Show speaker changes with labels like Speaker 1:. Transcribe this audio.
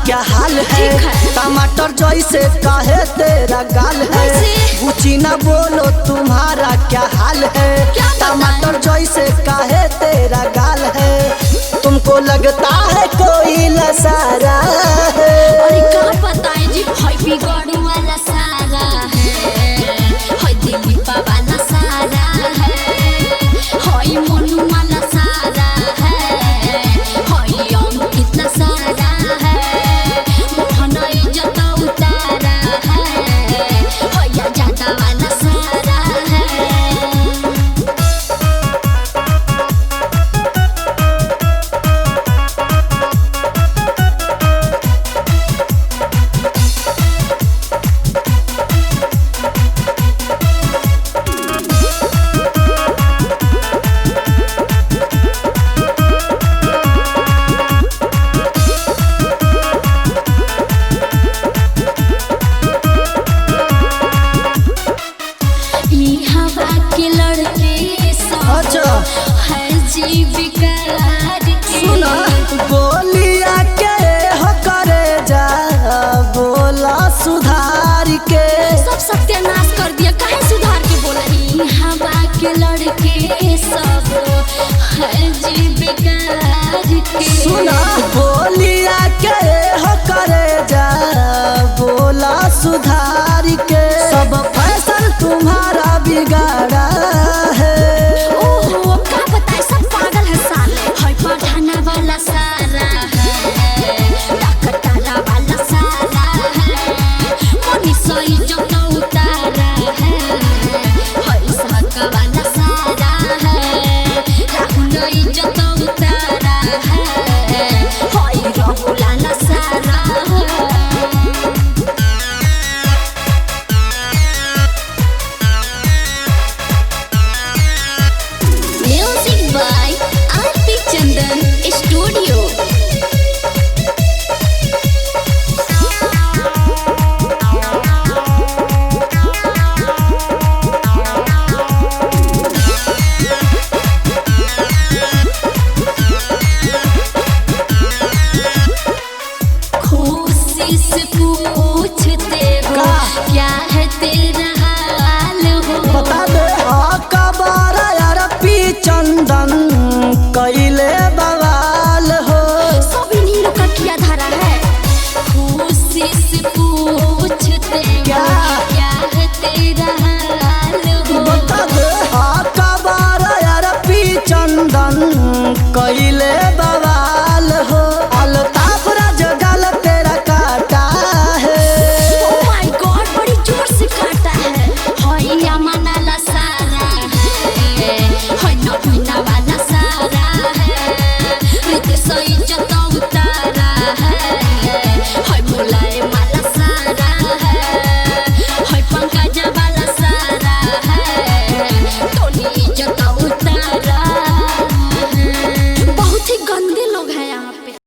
Speaker 1: क्या हाल है? टमाटर जैसे काहे तेरा गाल है? गुची ना बोलो तुम्हारा क्या हाल है? टमाटर जैसे काहे तेरा गाल है? तुमको लगता है कोई लसारा है?
Speaker 2: अरे क्या बताएं जी भाई बिगड़ वाला सारा है, हाय दिल्ली वाला सारा है, हाय मनु वाला सारा है, हाय अंकित सारा है, मोहन इज्जत उतारा है, हाय जाता वाला सारा है। हवा के लड़के सब है जी बेकार के।
Speaker 1: सुना बोलिया के हो करे जा बोला सुधार के।
Speaker 2: सब सत्यानाश कर दिया, काहे सुधार के बोला? हवा के लड़के सब है जी बेकार के।
Speaker 1: सुना बोलिया के हो करे जा बोला सुधार के। सब फैशन तुम्हारा बिगाड़ा है।
Speaker 2: ओहो क्या बताए, सब पागल है साले। हाय पठाना वाला सारा है, डाकटारा वाला सारा है, मनीषा इज्जत उतारा है, हाय सहका वाला सारा है, राहुल इज्जत उतारा है, हाय राहुल वाला सारा है। Music by R.P. Chandan Studio. खुशी से पूछते हो क्या है तेरा